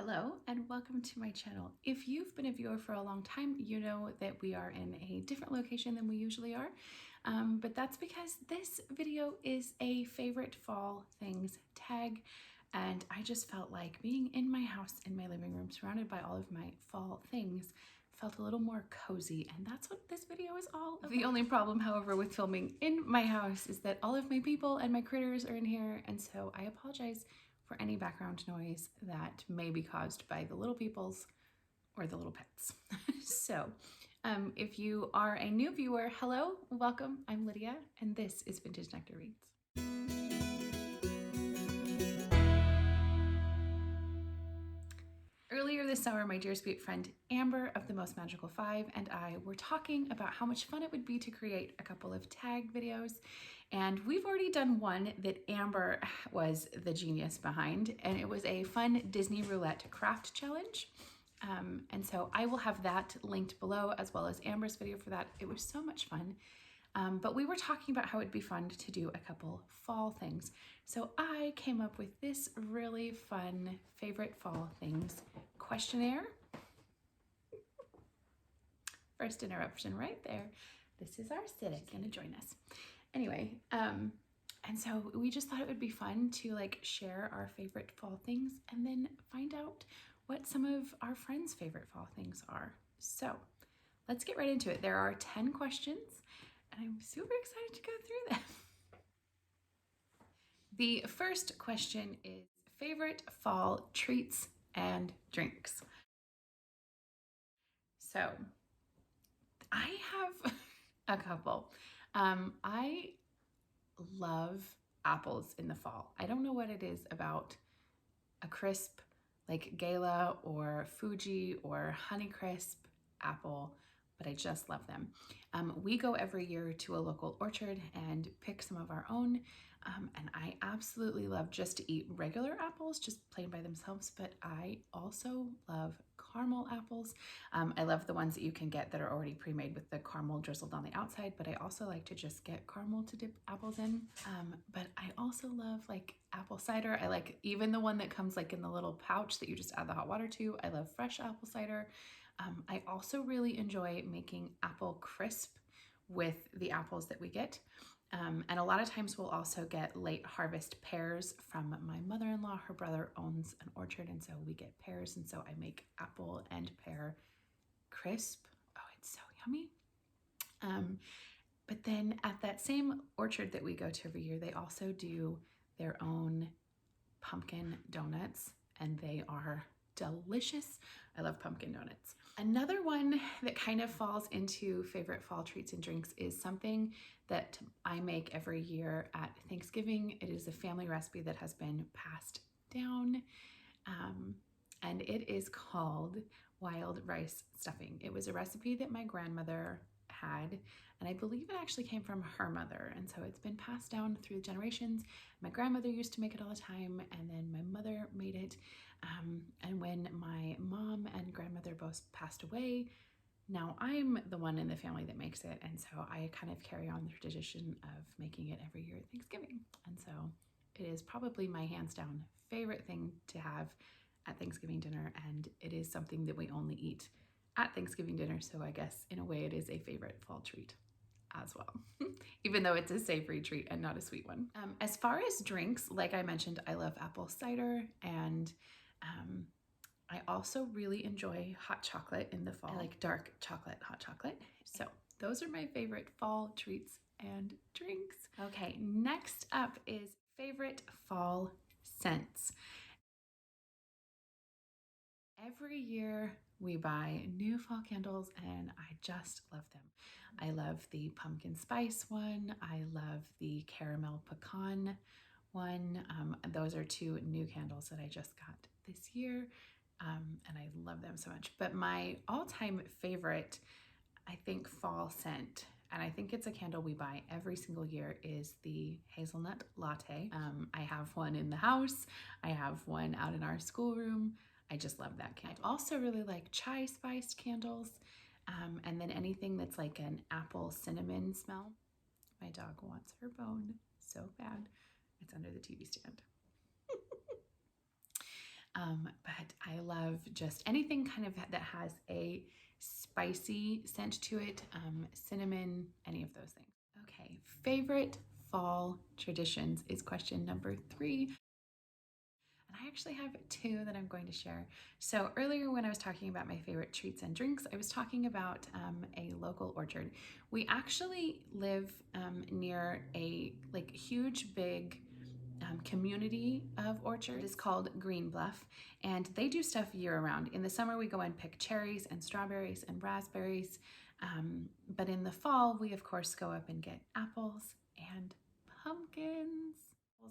Hello and welcome to my channel. If you've been a viewer for a long time, you know that we are in a different location than we usually are, but that's because this video is a favorite fall things tag, and I just felt like being in my house in my living room surrounded by all of my fall things felt a little more cozy, and that's what this video is all about. The only problem, however, with filming in my house is that all of my people and my critters are in here, and so I apologize for any background noise that may be caused by the little peoples or the little pets. So if you are a new viewer, hello, welcome, I'm Lydia, and this is Vintage Nectar Reads. Earlier this summer, my dear sweet friend Amber of the Most Magical 5 and I were talking about how much fun it would be to create a couple of tag videos. And we've already done one that Amber was the genius behind, and it was a fun Disney roulette craft challenge. And so I will have that linked below, as well as Amber's video for that. It was so much fun. But we were talking about how it'd be fun to do a couple fall things. So I came up with this really fun favorite fall things questionnaire. First interruption right there. This is our Citic gonna join us. Anyway, and so we just thought it would be fun to like share our favorite fall things and then find out what some of our friends' favorite fall things are. So let's get right into it. There are 10 questions and I'm super excited to go through them. The first question is favorite fall treats and drinks. So I have a couple. I love apples in the fall. I don't know what it is about a crisp like Gala or Fuji or Honeycrisp apple, but I just love them. We go every year to a local orchard and pick some of our own, and I absolutely love just to eat regular apples, just plain by themselves, but I also love caramel apples. I love the ones that you can get that are already pre-made with the caramel drizzled on the outside, but I also like to just get caramel to dip apples in. But I also love like apple cider. I like even the one that comes like in the little pouch that you just add the hot water to. I love fresh apple cider. I also really enjoy making apple crisp with the apples that we get. And a lot of times we'll also get late harvest pears from my mother-in-law. Her brother owns an orchard, and so we get pears, and so I make apple and pear crisp. Oh, it's so yummy. But then at that same orchard that we go to every year, they also do their own pumpkin donuts, and they are delicious. I love pumpkin donuts. Another one that kind of falls into favorite fall treats and drinks is something that I make every year at Thanksgiving. It is a family recipe that has been passed down, and it is called wild rice stuffing. It was a recipe that my grandmother had, and I believe it actually came from her mother, and so it's been passed down through generations. My grandmother used to make it all the time, and then my mother made it, and when my mom and grandmother both passed away, now I'm the one in the family that makes it, and so I kind of carry on the tradition of making it every year at Thanksgiving. And so it is probably my hands down favorite thing to have at Thanksgiving dinner, and it is something that we only eat at Thanksgiving dinner, so I guess in a way it is a favorite fall treat as well, even though it's a savory treat and not a sweet one. As far as drinks, like I mentioned, I love apple cider, and I also really enjoy hot chocolate in the fall. I like dark chocolate, hot chocolate. So those are my favorite fall treats and drinks. Okay, next up is favorite fall scents. Every year we buy new fall candles and I just love them. I love the pumpkin spice one. I love the caramel pecan one. Those are two new candles that I just got this year. And I love them so much. But my all-time favorite, I think, fall scent, and I think it's a candle we buy every single year, is the hazelnut latte. I have one in the house. I have one out in our schoolroom. I just love that candle. I also really like chai spiced candles, and then anything that's like an apple cinnamon smell. My dog wants her bone so bad. It's under the TV stand. But I love love just anything kind of that has a spicy scent to it, cinnamon, any of those things. Okay, favorite fall traditions is question number 3. And I actually have 2 that I'm going to share. So earlier when I was talking about my favorite treats and drinks, I was talking about a local orchard. We actually live near a huge big community of orchards. It's called Green Bluff, and they do stuff year round. In the summer, we go and pick cherries and strawberries and raspberries. But in the fall, we of course go up and get apples and pumpkins.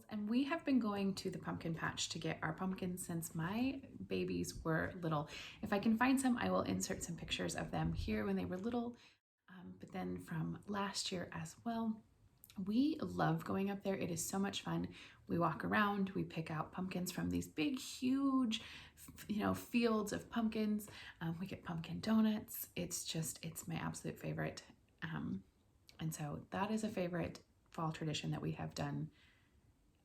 And we have been going to the pumpkin patch to get our pumpkins since my babies were little. If I can find some, I will insert some pictures of them here when they were little, but then from last year as well. We love going up there. It is so much fun. We walk around, we pick out pumpkins from these big, huge, fields of pumpkins. We get pumpkin donuts. It's my absolute favorite. And so that is a favorite fall tradition that we have done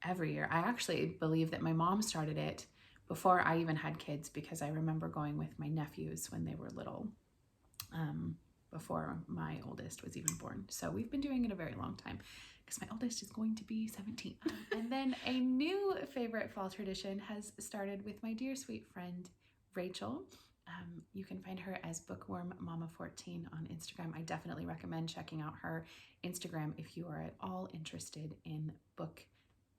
every year. I actually believe that my mom started it before I even had kids, because I remember going with my nephews when they were little, before my oldest was even born. So we've been doing it a very long time, because my oldest is going to be 17. And then a new favorite fall tradition has started with my dear sweet friend, Rachel. You can find her as Bookworm Mama 14 on Instagram. I definitely recommend checking out her Instagram if you are at all interested in book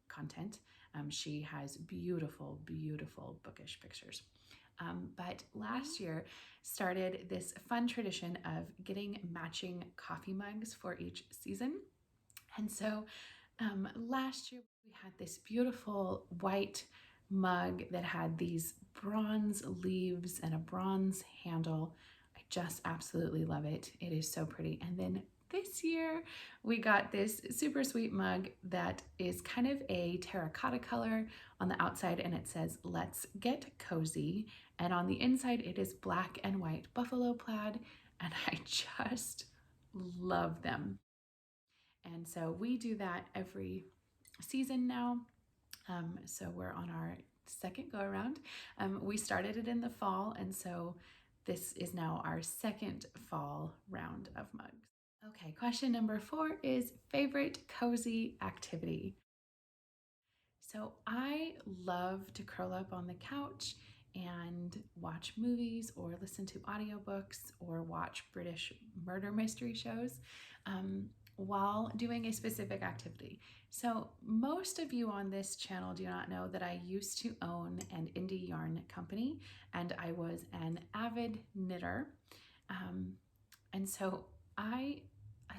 content. She has beautiful, beautiful bookish pictures. But last year started this fun tradition of getting matching coffee mugs for each season. And so last year we had this beautiful white mug that had these bronze leaves and a bronze handle. I just absolutely love it. It is so pretty. And then this year we got this super sweet mug that is kind of a terracotta color on the outside, and it says "Let's Get Cozy," and on the inside it is black and white buffalo plaid, and I just love them. And so we do that every season now. So we're on our second go around. We started it in the fall, and so this is now our second fall round of mugs. Okay, question number 4 is favorite cozy activity. So I love to curl up on the couch and watch movies or listen to audiobooks or watch British murder mystery shows while doing a specific activity. So most of you on this channel do not know that I used to own an indie yarn company, and I was an avid knitter. And so I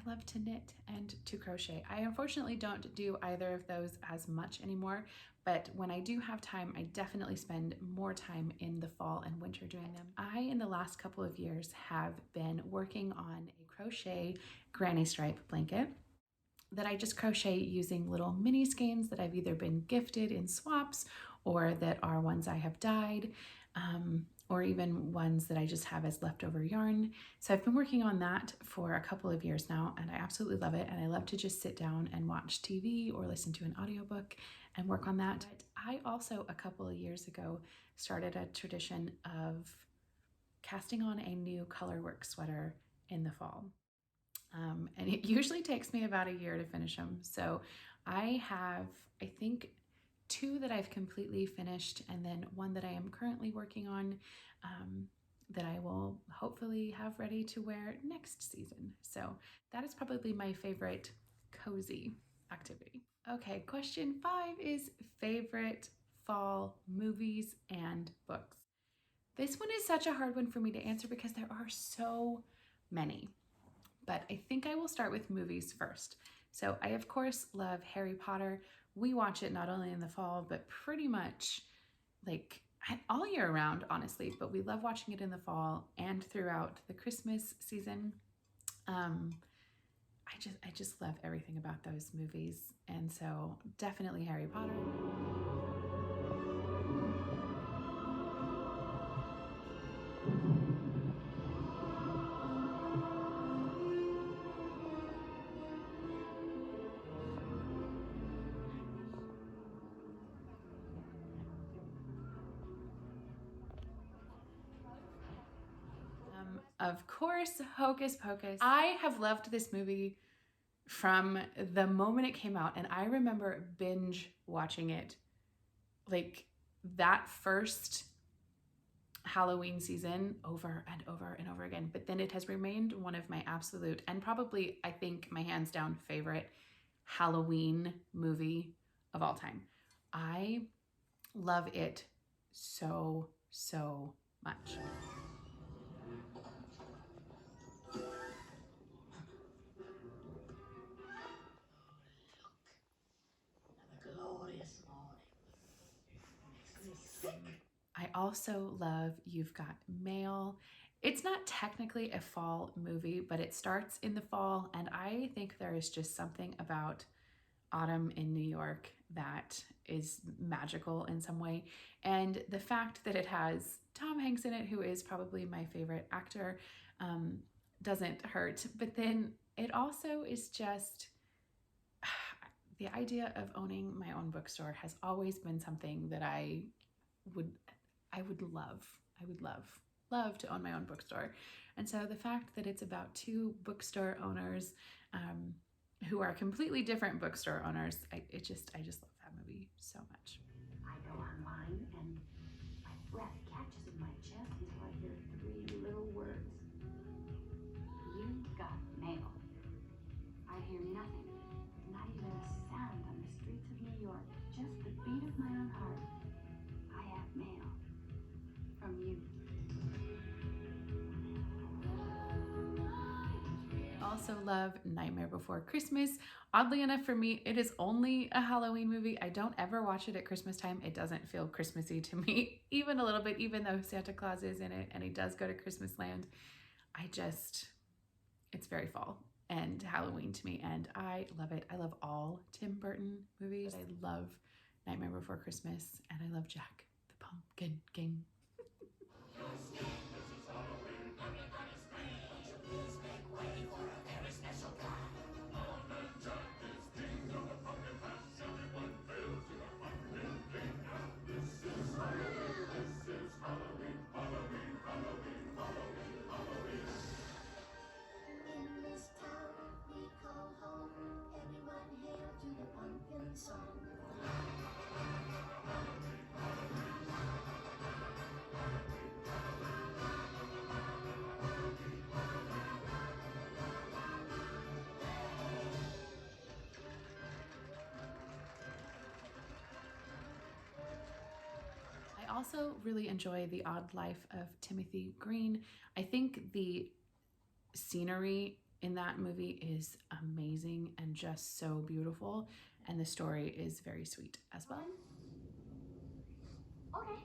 love to knit and to crochet. I unfortunately don't do either of those as much anymore, but when I do have time, I definitely spend more time in the fall and winter doing them. I, in the last couple of years, have been working on a crochet granny stripe blanket that I just crochet using little mini skeins that I've either been gifted in swaps or that are ones I have dyed. Or even ones that I just have as leftover yarn. So I've been working on that for a couple of years now, and I absolutely love it. And I love to just sit down and watch TV or listen to an audiobook and work on that. But I also, a couple of years ago, started a tradition of casting on a new colorwork sweater in the fall. And it usually takes me about a year to finish them. So I have, I think, 2 that I've completely finished, and then 1 that I am currently working on that I will hopefully have ready to wear next season. So that is probably my favorite cozy activity. Okay, question 5 is favorite fall movies and books. This one is such a hard one for me to answer because there are so many, but I think I will start with movies first. So I, of course, love Harry Potter. We watch it not only in the fall, but pretty much like all year round, honestly, but we love watching it in the fall and throughout the Christmas season. I just love everything about those movies. And so definitely Harry Potter. of course, Hocus Pocus. I have loved this movie from the moment it came out, and I remember binge watching it like that first Halloween season over and over and over again. But then it has remained one of my absolute, and probably I think my hands down favorite Halloween movie of all time. I love it so, so much. I also love You've Got Mail. It's not technically a fall movie, but it starts in the fall, and I think there is just something about autumn in New York that is magical in some way. And the fact that it has Tom Hanks in it, who is probably my favorite actor, doesn't hurt. But then it also is just the idea of owning my own bookstore has always been something that I would love to own my own bookstore. And so the fact that it's about two bookstore owners who are completely different bookstore owners, I just love that movie so much. I go online and my breath catches in my chest until I hear three little words. You got mail. I hear nothing, not even a sound on the streets of New York, just the beat of my own heart. I have mail from you. Also love Nightmare Before Christmas. Oddly enough, for me, it is only a Halloween movie. I don't ever watch it at Christmas time. It doesn't feel Christmassy to me, even a little bit, even though Santa Claus is in it and he does go to Christmas land. It's very fall and Halloween to me, and I love it. I love all Tim Burton movies. I love Nightmare Before Christmas, and I love Jack the Pumpkin King. I also really enjoy The Odd Life of Timothy Green. I think the scenery in that movie is amazing and just so beautiful, and the story is very sweet as well. Okay.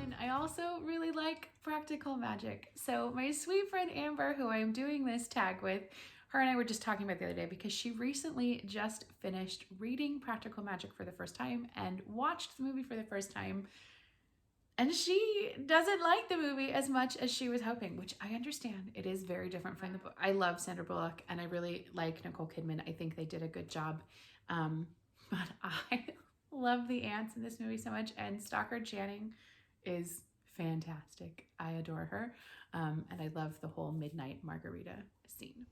And I also really like practical magic. So my sweet friend Amber, who I am doing this tag with, her and I were just talking about the other day because she recently just finished reading Practical Magic for the first time and watched the movie for the first time. And she doesn't like the movie as much as she was hoping, which I understand. It is very different from the book. I love Sandra Bullock and I really like Nicole Kidman. I think they did a good job. But I love the ants in this movie so much, and Stockard Channing is fantastic. I adore her. And I love the whole midnight margarita scene.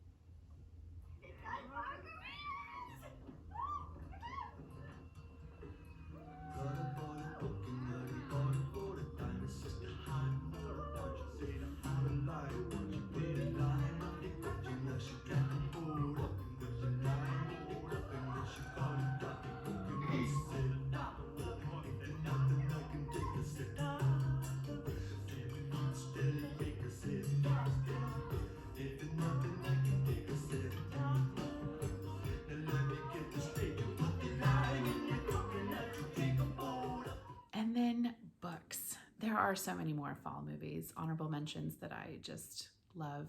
And then books. There are so many more fall movies, honorable mentions that I just love.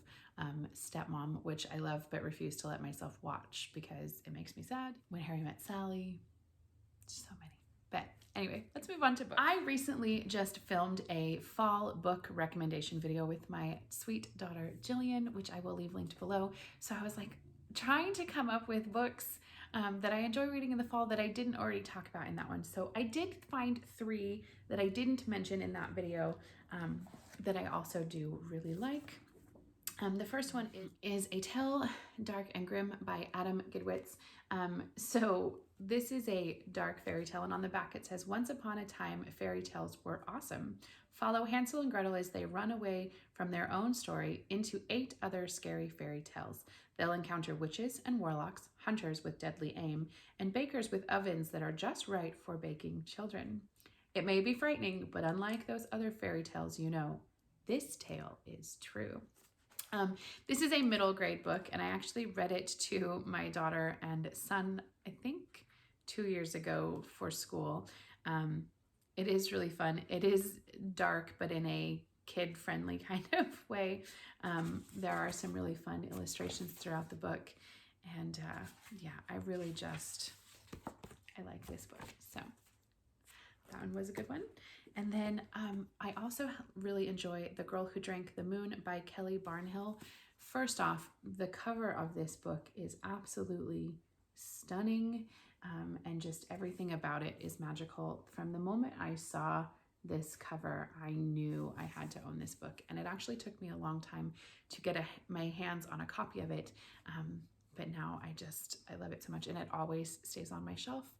Stepmom, which I love but refuse to let myself watch because it makes me sad. When Harry Met Sally, so many. But anyway, let's move on to books. I recently just filmed a fall book recommendation video with my sweet daughter Jillian, which I will leave linked below. So I was like, trying to come up with books that I enjoy reading in the fall that I didn't already talk about in that one. So I did find 3 that I didn't mention in that video that I also do really like. The first one is A Tale Dark and Grim by Adam Gidwitz. So this is a dark fairy tale, and on the back it says, "Once upon a time, fairy tales were awesome. Follow Hansel and Gretel as they run away from their own story into 8 other scary fairy tales. They'll encounter witches and warlocks, hunters with deadly aim, and bakers with ovens that are just right for baking children. It may be frightening, but unlike those other fairy tales you know, this tale is true." This is a middle grade book, and I actually read it to my daughter and son, I think 2 years ago for school. It is really fun. It is dark, but in a kid-friendly kind of way. There are some really fun illustrations throughout the book, and yeah, I like this book. So that one was a good one. And then I also really enjoy The Girl Who Drank the Moon by Kelly Barnhill. First off, the cover of this book is absolutely stunning, and just everything about it is magical. From the moment I saw this cover, I knew I had to own this book, and it actually took me a long time to get my hands on a copy of it, but now I love it so much, and it always stays on my shelf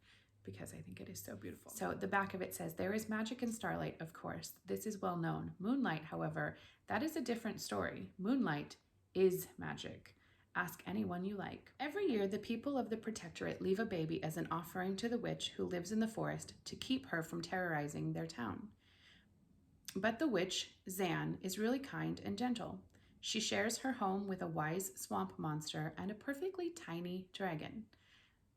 because I think it is so beautiful. So the back of it says, "There is magic in starlight, of course. This is well known. Moonlight, however, that is a different story. Moonlight is magic. Ask anyone you like." Every year, the people of the Protectorate leave a baby as an offering to the witch who lives in the forest to keep her from terrorizing their town. But the witch, Zan, is really kind and gentle. She shares her home with a wise swamp monster and a perfectly tiny dragon.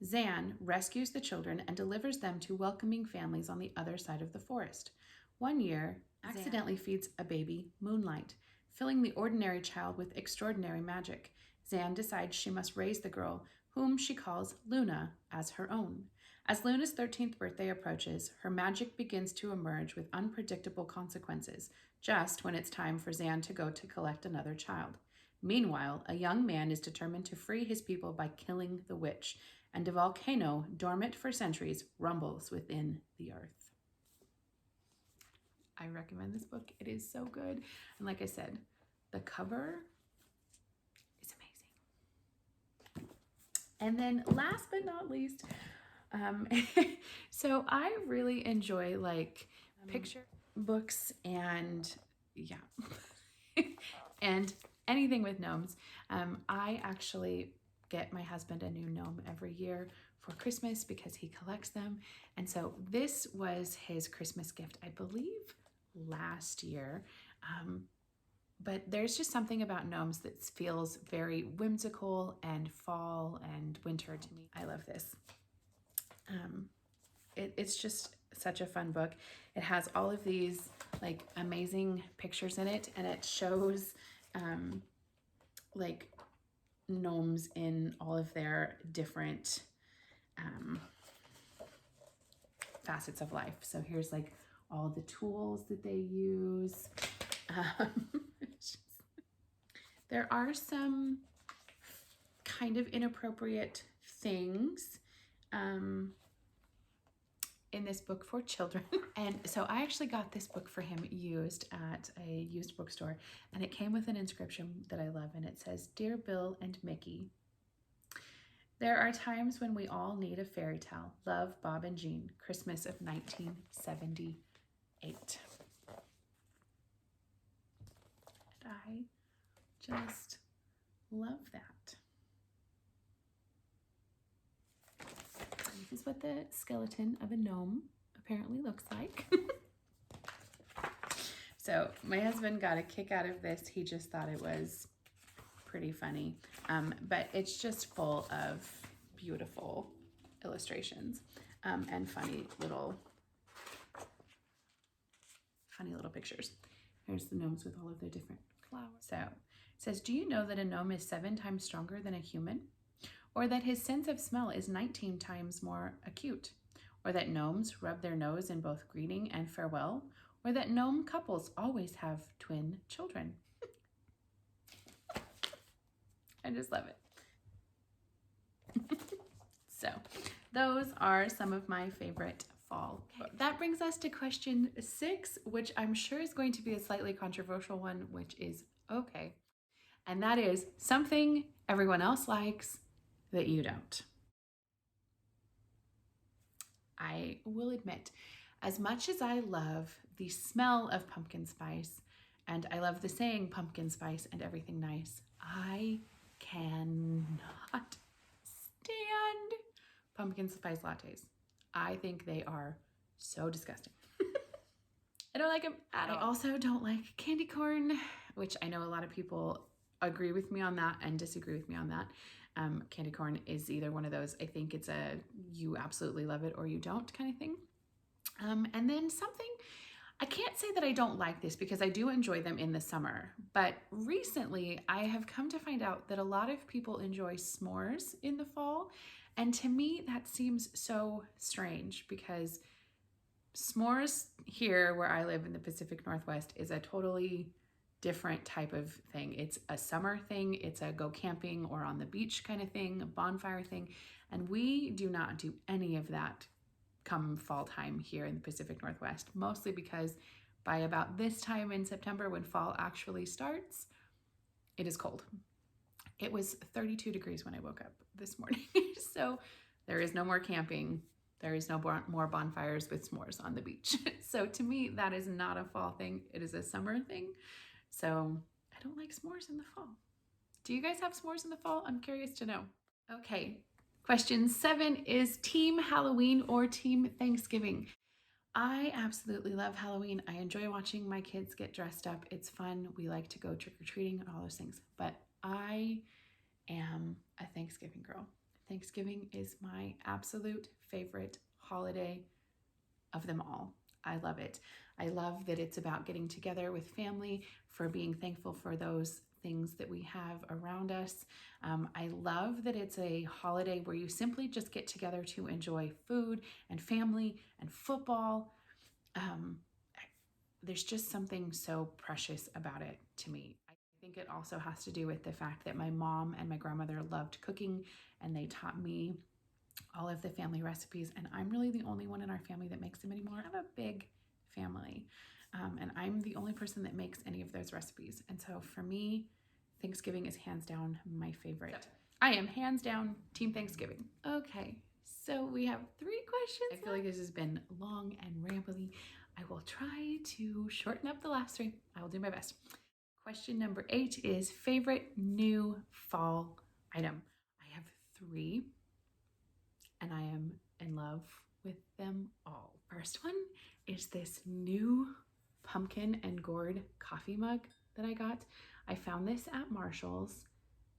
Zan rescues the children and delivers them to welcoming families on the other side of the forest. One year, accidentally feeds a baby Moonlight, filling the ordinary child with extraordinary magic. Zan decides she must raise the girl, whom she calls Luna, as her own. As Luna's 13th birthday approaches, her magic begins to emerge with unpredictable consequences, just when it's time for Zan to go to collect another child. Meanwhile, a young man is determined to free his people by killing the witch, and a volcano, dormant for centuries, rumbles within the earth. I recommend this book. It is so good. And like I said, the cover is amazing. And then last but not least, so I really enjoy like picture books and yeah, and anything with gnomes. I actually get my husband a new gnome every year for Christmas because he collects them. And so this was his Christmas gift, I believe, last year. But there's just something about gnomes that feels very whimsical and fall and winter to me. I love this. It's just such a fun book. It has all of these like amazing pictures in it, and it shows like gnomes in all of their different facets of life. So here's like all the tools that they use. There are some kind of inappropriate things in this book for children. And so I actually got this book for him used at a used bookstore, and it came with an inscription that I love, and it says, "Dear Bill and Mickey, there are times when we all need a fairy tale. Love, Bob and Jean, Christmas of 1978. And I just love that. This is what the skeleton of a gnome apparently looks like. So my husband got a kick out of this. He just thought it was pretty funny. But it's just full of beautiful illustrations and funny little pictures. Here's the gnomes with all of their different flowers. So it says, "Do you know that a gnome is 7 times stronger than a human? Or that his sense of smell is 19 times more acute? Or that gnomes rub their nose in both greeting and farewell? Or that gnome couples always have twin children?" I just love it. So those are some of my favorite fall. That brings us to question 6, which I'm sure is going to be a slightly controversial one, which is okay. And that is something everyone else likes that you don't. I will admit, as much as I love the smell of pumpkin spice and I love the saying pumpkin spice and everything nice, I cannot stand pumpkin spice lattes. I think they are so disgusting. I don't like them at all. I also don't like candy corn, which I know a lot of people agree with me on that and disagree with me on that. Candy corn is either one of those. I think it's a you absolutely love it or you don't kind of thing. And then something, I can't say that I don't like this because I do enjoy them in the summer, but recently I have come to find out that a lot of people enjoy s'mores in the fall. And to me, that seems so strange because s'mores here where I live in the Pacific Northwest is a totally different type of thing. It's a summer thing, it's a go camping or on the beach kind of thing, a bonfire thing, and we do not do any of that come fall time here in the Pacific Northwest, mostly because by about this time in September when fall actually starts, it is cold. It was 32 degrees when I woke up this morning, so there is no more camping. There is no more bonfires with s'mores on the beach. So to me, that is not a fall thing. It is a summer thing. So I don't like s'mores in the fall. Do you guys have s'mores in the fall? I'm curious to know. Okay, question 7 is Team Halloween or Team Thanksgiving? I absolutely love Halloween. I enjoy watching my kids get dressed up. It's fun. We like to go trick-or-treating and all those things. But I am a Thanksgiving girl. Thanksgiving is my absolute favorite holiday of them all. I love it. I love that it's about getting together with family, for being thankful for those things that we have around us. I love that it's a holiday where you simply just get together to enjoy food and family and football. There's just something so precious about it to me. I think it also has to do with the fact that my mom and my grandmother loved cooking and they taught me all of the family recipes, and I'm really the only one in our family that makes them anymore. I have a big family, and I'm the only person that makes any of those recipes. And so for me, Thanksgiving is hands down my favorite. So I am hands down Team Thanksgiving. Okay, so we have 3 questions. I feel like this has been long and rambly. I will try to shorten up the last 3. I will do my best. Question number 8 is favorite new fall item. I have 3. And I am in love with them all. First one is this new pumpkin and gourd coffee mug that I got. I found this at Marshall's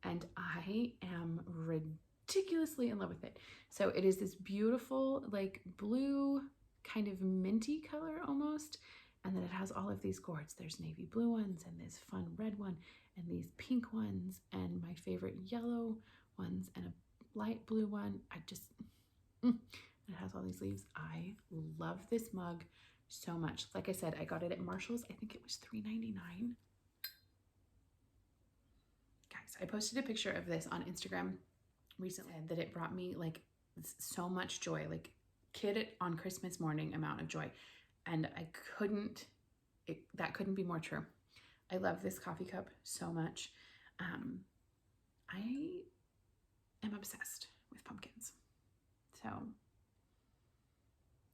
and I am ridiculously in love with it. So it is this beautiful like blue kind of minty color almost, and then it has all of these gourds. There's navy blue ones and this fun red one and these pink ones and my favorite yellow ones and a light blue one. It has all these leaves. I love this mug so much. Like I said, I got it at Marshall's. I think it was $3.99. Guys, I posted a picture of this on Instagram recently that it brought me like so much joy, like kid on Christmas morning amount of joy. And that couldn't be more true. I love this coffee cup so much. I am obsessed with pumpkins. So,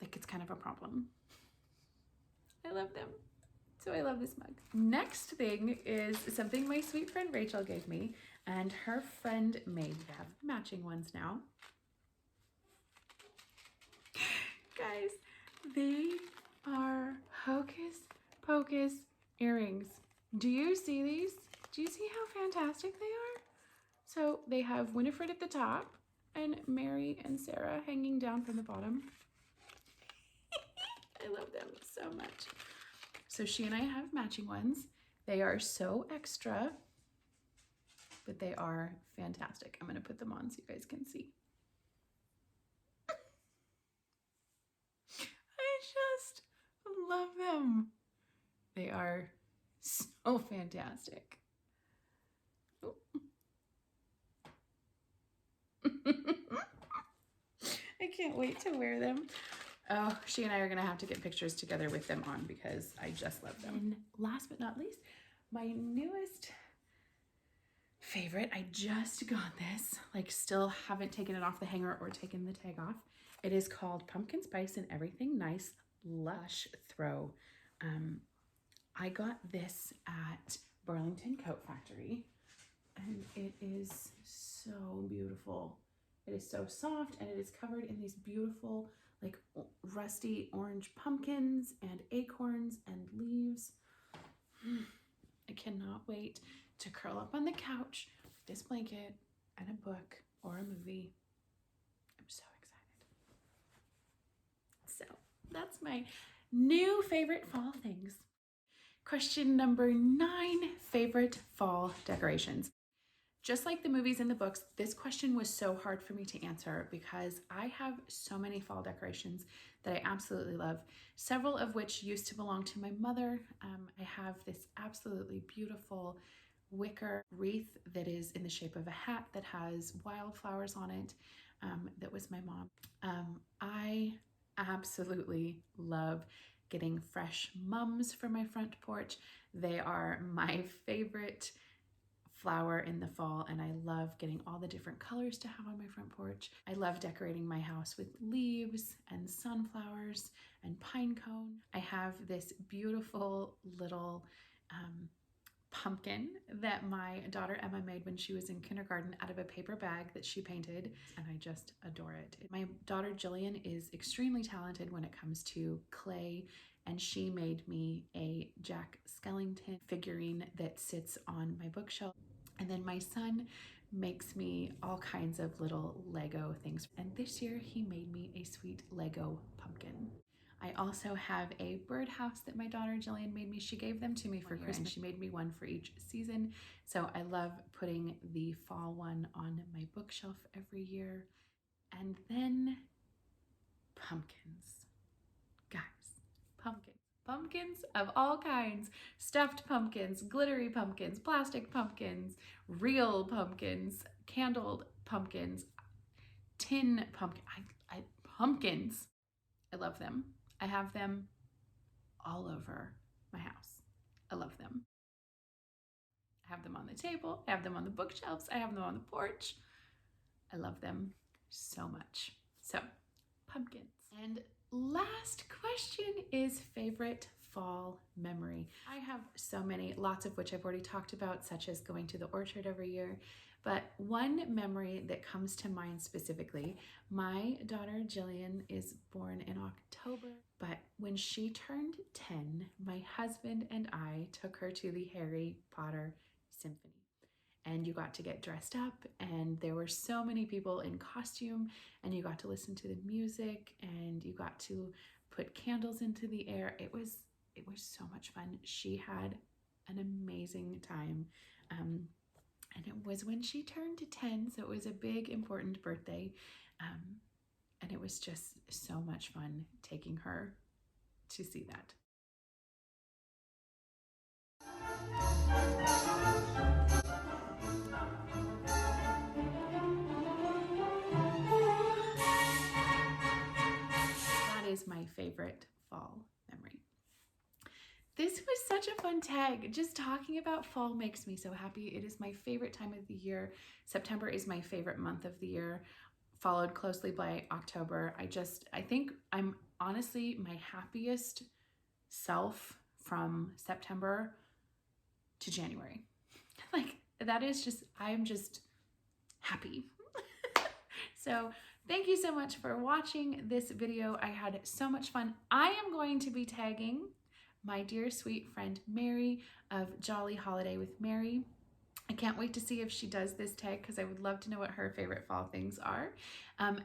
like, it's kind of a problem. I love them. So I love this mug. Next thing is something my sweet friend Rachel gave me, and her friend made. They have matching ones now. Guys, they are Hocus Pocus earrings. Do you see these? Do you see how fantastic they are? So they have Winifred at the top and Mary and Sarah hanging down from the bottom. I love them so much. So she and I have matching ones. They are so extra, but they are fantastic. I'm gonna put them on so you guys can see. I just love them. They are so fantastic. can't wait to wear them. Oh, she and I are gonna have to get pictures together with them on because I just love them. And last but not least, my newest favorite, I just got this, like still haven't taken it off the hanger or taken the tag off. It is called Pumpkin Spice and Everything Nice Lush Throw. I got this at Burlington Coat Factory and it is so beautiful. It is so soft and it is covered in these beautiful like rusty orange pumpkins and acorns and leaves. I cannot wait to curl up on the couch with this blanket and a book or a movie. I'm so excited. So that's my new favorite fall things. Question number 9, favorite fall decorations. Just like the movies and the books, this question was so hard for me to answer because I have so many fall decorations that I absolutely love, several of which used to belong to my mother. I have this absolutely beautiful wicker wreath that is in the shape of a hat that has wildflowers on it. That was my mom. I absolutely love getting fresh mums for my front porch. They are my favorite flower in the fall, and I love getting all the different colors to have on my front porch. I love decorating my house with leaves and sunflowers and pine cone. I have this beautiful little pumpkin that my daughter Emma made when she was in kindergarten out of a paper bag that she painted, and I just adore it. My daughter Jillian is extremely talented when it comes to clay, and she made me a Jack Skellington figurine that sits on my bookshelf. And then my son makes me all kinds of little Lego things. And this year he made me a sweet Lego pumpkin. I also have a birdhouse that my daughter Jillian made me. She gave them to me for Christmas and she made me one for each season. So I love putting the fall one on my bookshelf every year. And then pumpkins. Guys, pumpkins. Pumpkins of all kinds. Stuffed pumpkins, glittery pumpkins, plastic pumpkins, real pumpkins, candled pumpkins, tin pumpkin. Pumpkins. I love them. I have them all over my house. I love them. I have them on the table. I have them on the bookshelves. I have them on the porch. I love them so much. So, pumpkins. And last question is favorite fall memory. I have so many, lots of which I've already talked about, such as going to the orchard every year. But one memory that comes to mind specifically, my daughter Jillian is born in October, but when she turned 10, my husband and I took her to the Harry Potter Symphony. And you got to get dressed up, and there were so many people in costume, and you got to listen to the music, and you got to put candles into the air. It was so much fun. She had an amazing time. And it was when she turned 10, so it was a big, important birthday. And it was just so much fun taking her to see that. That is my favorite fall memory. This was such a fun tag. Just talking about fall makes me so happy. It is my favorite time of the year. September is my favorite month of the year, followed closely by October. I think I'm honestly my happiest self from September to January. Like that is just, I'm just happy. So thank you so much for watching this video. I had so much fun. I am going to be tagging my dear sweet friend Mary of Jolly Holiday with Mary. I can't wait to see if she does this tag because I would love to know what her favorite fall things are.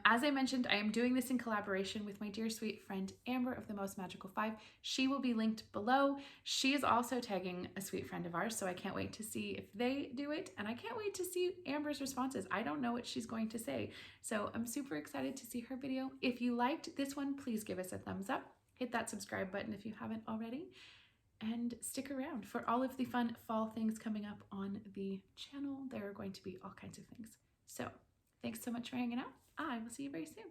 As I mentioned, I am doing this in collaboration with my dear sweet friend Amber of the Most Magical 5. She will be linked below. She is also tagging a sweet friend of ours, so I can't wait to see if they do it, and I can't wait to see Amber's responses. I don't know what she's going to say, so I'm super excited to see her video. If you liked this one, please give us a thumbs up. Hit that subscribe button if you haven't already. And stick around for all of the fun fall things coming up on the channel. There are going to be all kinds of things. So thanks so much for hanging out. I will see you very soon.